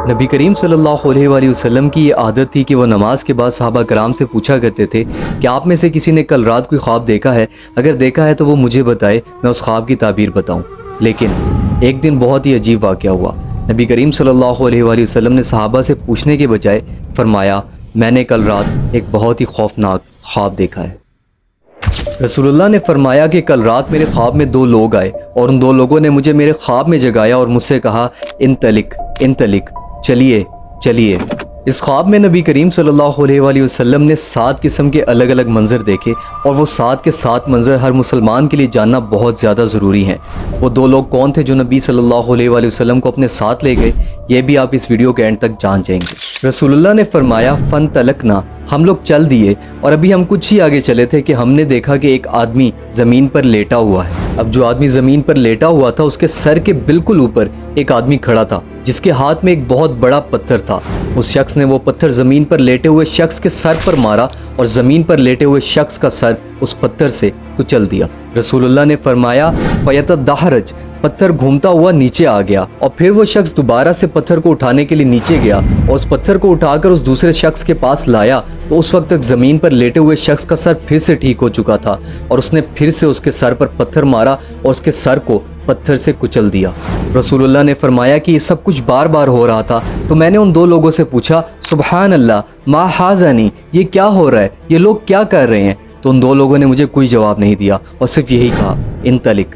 नबी करीम सल्लल्लाहु अलैहि वसल्लम की ये आदत थी कि वो नमाज के बाद सहाबा कराम से पूछा करते थे कि आप में से किसी ने कल रात कोई ख्वाब देखा है, अगर देखा है तो वो मुझे बताए, मैं उस ख्वाब की ताबीर बताऊं। लेकिन एक दिन बहुत ही अजीब वाक़या हुआ। नबी करीम सल्लल्लाहु अलैहि वसल्लम ने सहाबा से पूछने के बजाय फरमाया, मैंने कल रात एक बहुत ही खौफनाक ख्वाब देखा है। रसूलुल्लाह ने फरमाया कि कल रात मेरे ख्वाब में दो लोग आए और उन दो लोगों ने मुझे मेरे ख्वाब में जगाया और मुझसे कहा, इन तलिक, चलिए चलिए। इस ख्वाब में नबी करीम सल्लल्लाहु अलैहि वसल्लम ने 7 किस्म के अलग अलग मंजर देखे और वो 7 के 7 मंजर हर मुसलमान के लिए जानना बहुत ज़्यादा ज़रूरी है। वो दो लोग कौन थे जो नबी सल्लल्लाहु अलैहि वसल्लम को अपने साथ ले गए, ये भी आप इस वीडियो के एंड तक जान जाएंगे। रसूलुल्लाह ने फरमाया, फन तलकना, हम लोग चल दिए और अभी हम कुछ ही आगे चले थे कि हमने देखा कि एक आदमी ज़मीन पर लेटा हुआ है। अब जो आदमी ज़मीन पर लेटा हुआ था, उसके सर के बिल्कुल ऊपर एक आदमी खड़ा था जिसके हाथ में एक बहुत बड़ा पत्थर था। उस शख्स ने वो पत्थर ज़मीन पर लेटे हुए शख्स के सर पर मारा और ज़मीन पर लेटे हुए शख्स का सर उस पत्थर से कुचल दिया। रसूलुल्लाह ने फरमाया, फ़यतदहरज, पत्थर घूमता हुआ नीचे आ गया और फिर वो शख्स दोबारा से पत्थर को उठाने के लिए नीचे गया और उस पत्थर को उठाकर उस दूसरे शख्स के पास लाया तो उस वक्त तक ज़मीन पर लेटे हुए शख्स का सर फिर से ठीक हो चुका था और उसने फिर से उसके सर पर पत्थर मारा और उसके सर को पत्थर से कुचल दिया। रसूलुल्लाह ने फरमाया कि ये सब कुछ बार बार हो रहा था तो मैंने उन दो लोगों से पूछा, सुबहान अल्लाह, मा हाज़ानी, ये क्या हो रहा है, ये लोग क्या कर रहे हैं? तो उन दो लोगों ने मुझे कोई जवाब नहीं दिया और सिर्फ यही कहा, इन तलिक,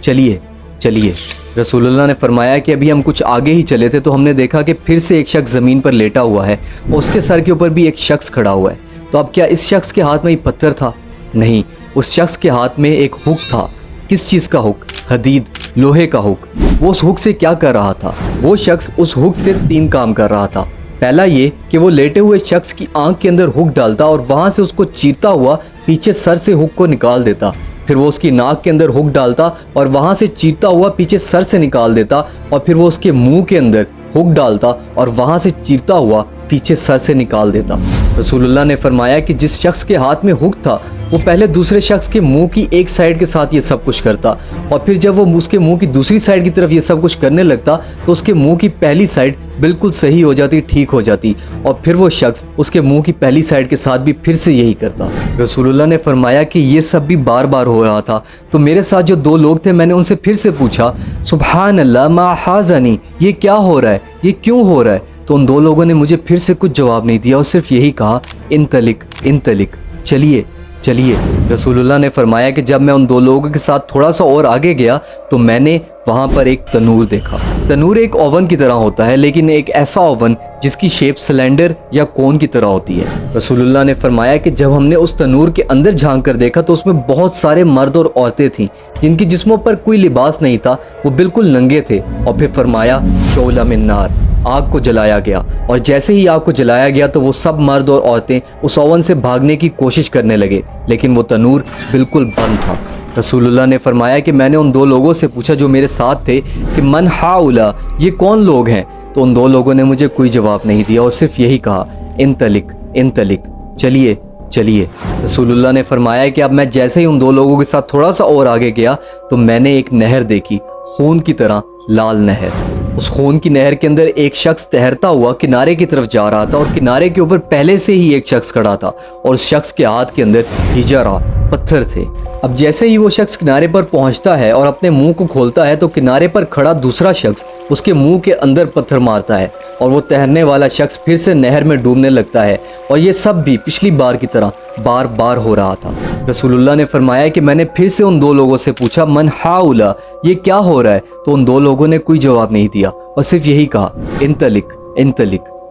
चलिए चलिए। रसूलुल्लाह ने फरमाया कि अभी हम कुछ आगे ही चले थे तो हमने देखा कि फिर से एक शख्स ज़मीन पर लेटा हुआ है और उसके सर के ऊपर भी एक शख्स खड़ा हुआ है। तो अब क्या इस शख्स के हाथ में ही पत्थर था? नहीं, उस शख्स के हाथ में एक हुक था। किस चीज़ का हुक? हदीद, लोहे का हुक। वो उस हुक से क्या कर रहा था? वो शख्स उस हुक से 3 काम कर रहा था। पहला ये कि वो लेटे हुए शख्स की आंख के अंदर हुक डालता और वहाँ से उसको चीरता हुआ पीछे सर से हुक को निकाल देता। फिर वो उसकी नाक के अंदर हुक डालता और वहाँ से चीरता हुआ पीछे सर से निकाल देता और फिर वो उसके मुंह के अंदर हुक डालता और वहाँ से चीरता हुआ पीछे सर से निकाल देता। रसूलुल्लाह ने फरमाया कि जिस शख्स के हाथ में हुक था वो पहले दूसरे शख्स के मुंह की एक साइड के साथ ये सब कुछ करता और फिर जब वो उसके मुंह की दूसरी साइड की तरफ ये सब कुछ करने लगता तो उसके मुंह की पहली साइड बिल्कुल सही हो जाती, ठीक हो जाती और फिर वो शख्स उसके मुंह की पहली साइड के साथ भी फिर से यही करता। रसूलुल्लाह ने फरमाया कि ये सब भी बार बार हो रहा था तो मेरे साथ जो 2 लोग थे, मैंने उनसे फिर से पूछा, सुबहान अल्लाह, मा हाज़ानी, ये क्या हो रहा है, ये क्यों हो रहा है? तो उन 2 लोगों ने मुझे फिर से कुछ जवाब नहीं दिया और सिर्फ यही कहा, इन तलिक, चलिए चलिए। रसूलुल्लाह ने फरमाया कि जब मैं उन 2 लोगों के साथ थोड़ा सा और आगे गया तो मैंने वहाँ पर एक तनूर देखा। तनूर एक ओवन की तरह होता है लेकिन एक ऐसा ओवन जिसकी शेप सिलेंडर या कोन की तरह होती है। रसूलुल्लाह ने फरमाया कि जब हमने उस तनूर के अंदर झांक कर देखा तो उसमें बहुत सारे मर्द और औरतें थीं जिनकी जिस्मों पर कोई लिबास नहीं था, वो बिल्कुल नंगे थे। और फिर फरमाया, शोला मिन नार, आग को जलाया गया और जैसे ही आग को जलाया गया तो वो सब मर्द और औरतें उस ओवन से भागने की कोशिश करने लगे लेकिन वो तनूर बिल्कुल बंद था। रसूलुल्लाह ने फरमाया कि मैंने उन 2 लोगों से पूछा जो मेरे साथ थे कि मन हाउला, ये कौन लोग हैं? तो उन 2 लोगों ने मुझे कोई जवाब नहीं दिया और सिर्फ यही कहा, इन तलिक, चलिए चलिए। रसूलुल्लाह ने फरमाया कि अब मैं जैसे ही उन 2 लोगों के साथ थोड़ा सा और आगे गया तो मैंने एक नहर देखी, खून की तरह लाल नहर। उस खून की नहर के अंदर एक शख्स तैरता हुआ किनारे की तरफ जा रहा था और किनारे के ऊपर पहले से ही एक शख्स खड़ा था और उस शख्स के हाथ के अंदर हिजरा, पत्थर थे। अब जैसे ही वो शख्स किनारे पर पहुंचता है और अपने मुंह को खोलता है तो किनारे पर खड़ा दूसरा शख्स उसके मुंह के अंदर पत्थर मारता है और वो तैरने वाला शख्स फिर से नहर में डूबने लगता है और ये सब भी पिछली बार की तरह बार बार हो रहा था। रसूलुल्लाह ने फरमाया कि मैंने फिर से उन 2 लोगों से पूछा, मन हाउला, ये क्या हो रहा है? तो उन 2 लोगों ने कोई जवाब नहीं दिया और सिर्फ यही कहा, इन तलिक,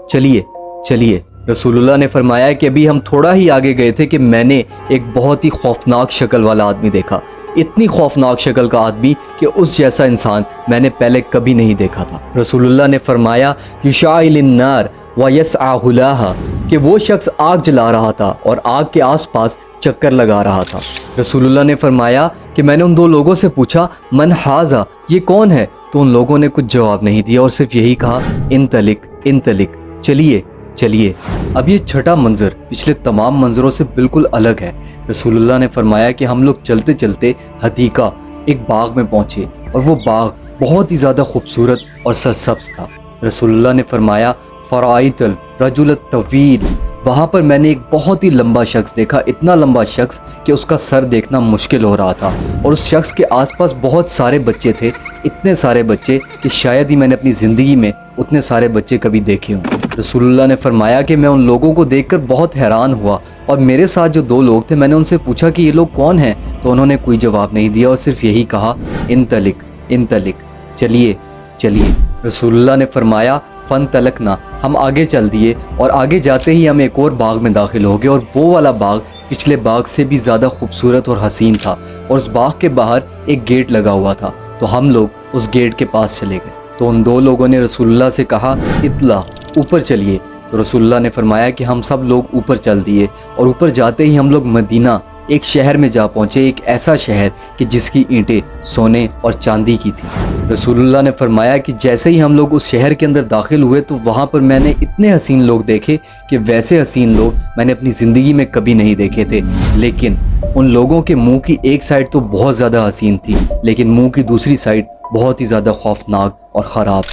चलिए चलिए। रसूलुल्लाह ने फरमाया कि अभी हम थोड़ा ही आगे गए थे कि मैंने एक बहुत ही खौफनाक शक्ल वाला आदमी देखा। इतनी खौफनाक शक्ल का आदमी कि उस जैसा इंसान मैंने पहले कभी नहीं देखा था। रसूलुल्लाह ने फरमाया, युशाइलिन नार व यसआहुलाहा, कि वो शख्स आग जला रहा था और आग के आसपास चक्कर लगा रहा था। रसूलुल्लाह ने फरमाया कि मैंने उन 2 लोगों से पूछा, मन हाजा, ये कौन है? तो उन लोगों ने कुछ जवाब नहीं दिया और सिर्फ यही कहा, इन तलिक, चलिए चलिए। अब ये छठा मंजर पिछले तमाम मंजरों से बिल्कुल अलग है। रसूलुल्लाह ने फरमाया कि हम लोग चलते चलते हदीका, एक बाग में पहुंचे और वो बाग बहुत ही ज़्यादा खूबसूरत और सरसब्ज था। رسول اللہ نے فرمایا فرائت الرجل الطویل، وہاں پر میں نے ایک بہت ہی لمبا شخص دیکھا، اتنا لمبا شخص کہ اس کا سر دیکھنا مشکل ہو رہا تھا، اور اس شخص کے آس پاس بہت سارے بچے تھے، اتنے سارے بچے کہ شاید ہی میں نے اپنی زندگی میں اتنے سارے بچے کبھی دیکھے ہوں۔ رسول اللہ نے فرمایا کہ میں ان لوگوں کو دیکھ کر بہت حیران ہوا، اور میرے ساتھ جو دو لوگ تھے میں نے ان سے پوچھا کہ یہ لوگ کون ہیں، تو انہوں نے کوئی جواب نہیں دیا اور صرف یہی کہا انطلق انطلق، چلیے چلیے۔ رسول اللہ نے فرمایا فن تلکنا، ہم آگے چل دیے، اور آگے جاتے ہی ہم ایک اور باغ میں داخل ہو گئے، اور وہ والا باغ پچھلے باغ سے بھی زیادہ خوبصورت اور حسین تھا، اور اس باغ کے باہر ایک گیٹ لگا ہوا تھا، تو ہم لوگ اس گیٹ کے پاس چلے گئے۔ تو ان دو لوگوں نے رسول اللہ سے کہا اطلاع، اوپر چلیے، تو رسول اللہ نے فرمایا کہ ہم سب لوگ اوپر چل دیے، اور اوپر جاتے ہی ہم لوگ مدینہ ایک شہر میں جا پہنچے، ایک ایسا شہر کہ جس کی اینٹیں سونے اور چاندی کی تھی۔ رسول اللہ نے فرمایا کہ جیسے ہی ہم لوگ اس شہر کے اندر داخل ہوئے تو وہاں پر میں نے اتنے حسین لوگ دیکھے کہ ویسے حسین لوگ میں نے اپنی زندگی میں کبھی نہیں دیکھے تھے، لیکن ان لوگوں کے منہ کی ایک سائڈ تو بہت زیادہ حسین تھی، لیکن منہ کی دوسری سائڈ بہت ہی زیادہ خوفناک اور خراب۔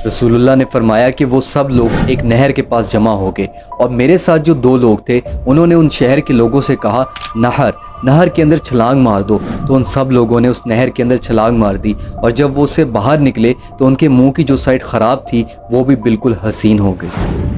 رسول اللہ نے فرمایا کہ وہ سب لوگ ایک نہر کے پاس جمع ہو گئے، اور میرے ساتھ جو دو لوگ تھے انہوں نے ان شہر کے لوگوں سے کہا نہر کے اندر چھلانگ مار دو، تو ان سب لوگوں نے اس نہر کے اندر چھلانگ مار دی، اور جب وہ اس سے باہر نکلے تو ان کے منہ کی جو سائڈ خراب تھی وہ بھی بالکل حسین ہو گئی۔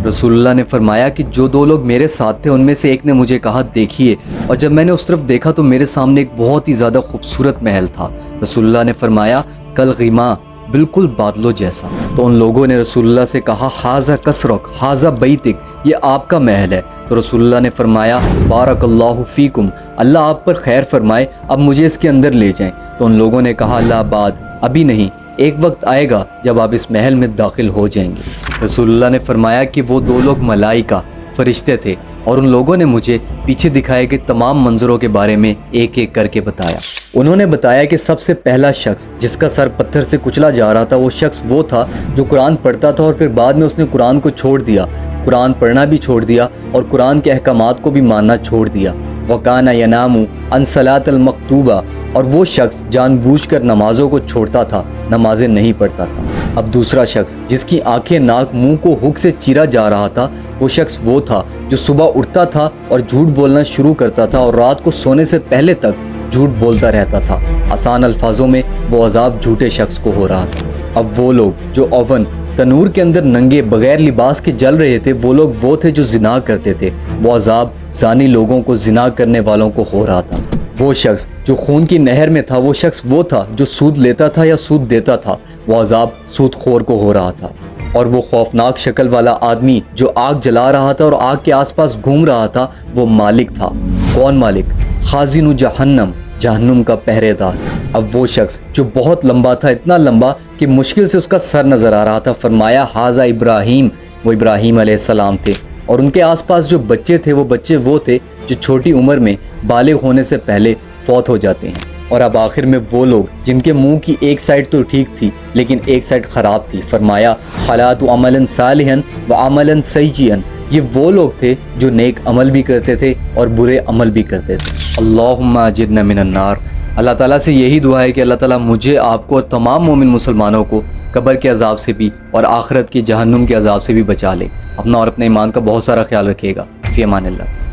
رسول اللہ نے فرمایا کہ جو دو لوگ میرے ساتھ تھے ان میں سے ایک نے مجھے کہا دیکھیے، اور جب میں نے اس طرف دیکھا تو میرے سامنے ایک بہت ہی زیادہ خوبصورت محل تھا۔ رسول اللہ نے فرمایا کل غیمہ، بالکل بادلوں جیسا۔ تو ان لوگوں نے رسول اللہ سے کہا حاذا کسرک حاذا بیتک، یہ آپ کا محل ہے۔ تو رسول اللہ نے فرمایا بارک اللہ فیکم، اللہ آپ پر خیر فرمائے، اب مجھے اس کے اندر لے جائیں۔ تو ان لوگوں نے کہا لا بعد، ابھی نہیں، ایک وقت آئے گا جب آپ اس محل میں داخل ہو جائیں گے۔ رسول اللہ نے فرمایا کہ وہ دو لوگ ملائکہ فرشتے تھے، اور ان لوگوں نے مجھے پیچھے دکھائے گئے تمام منظروں کے بارے میں ایک ایک کر کے بتایا۔ انہوں نے بتایا کہ سب سے پہلا شخص جس کا سر پتھر سے کچلا جا رہا تھا وہ شخص وہ تھا جو قرآن پڑھتا تھا، اور پھر بعد میں اس نے قرآن کو چھوڑ دیا، قرآن پڑھنا بھی چھوڑ دیا اور قرآن کے احکامات کو بھی ماننا چھوڑ دیا۔ وَكَانَ يَنَامُ عَنْ صَلَاةِ الْمَكْتُوبَةِ، اور وہ شخص جان بوجھ کر نمازوں کو چھوڑتا تھا، نمازیں نہیں پڑھتا تھا۔ اب دوسرا شخص جس کی آنکھیں ناک منہ کو ہک سے چیرا جا رہا تھا وہ شخص وہ تھا جو صبح اٹھتا تھا اور جھوٹ بولنا شروع کرتا تھا، اور رات کو سونے سے پہلے تک جھوٹ بولتا رہتا تھا۔ آسان الفاظوں میں وہ عذاب جھوٹے شخص کو ہو رہا تھا۔ اب وہ لوگ جو اوون تنور کے اندر ننگے بغیر لباس کے جل رہے تھے وہ لوگ وہ تھے جو زنا کرتے تھے، وہ عذاب زانی لوگوں کو، زنا کرنے والوں کو ہو رہا تھا۔ وہ شخص جو خون کی نہر میں تھا وہ شخص وہ تھا جو سود لیتا تھا یا سود دیتا تھا، وہ عذاب سود خور کو ہو رہا تھا۔ اور وہ خوفناک شکل والا آدمی جو آگ جلا رہا تھا اور آگ کے آس پاس گھوم رہا تھا وہ مالک تھا۔ کون مالک؟ خازن جہنم، جہنم کا پہرے دار۔ اب وہ شخص جو بہت لمبا تھا، اتنا لمبا کہ مشکل سے اس کا سر نظر آ رہا تھا، فرمایا حاذا ابراہیم، وہ ابراہیم علیہ السلام تھے، اور ان کے آس پاس جو بچے تھے وہ بچے وہ تھے جو چھوٹی عمر میں بالغ ہونے سے پہلے فوت ہو جاتے ہیں۔ اور اب آخر میں وہ لوگ جن کے منہ کی ایک سائڈ تو ٹھیک تھی لیکن ایک سائڈ خراب تھی، فرمایا خلات عملا صالحا وعملا سیئا، یہ وہ لوگ تھے جو نیک عمل بھی کرتے تھے اور برے عمل بھی کرتے تھے۔ اللہم اجرنا من النار۔ اللہ تعالیٰ سے یہی دعا ہے کہ اللہ تعالیٰ مجھے، آپ کو اور تمام مومن مسلمانوں کو قبر کے عذاب سے بھی اور آخرت کی جہنم کے عذاب سے بھی بچا لے۔ اپنا اور اپنے ایمان کا بہت سارا خیال رکھیے گا۔ فی امان اللہ۔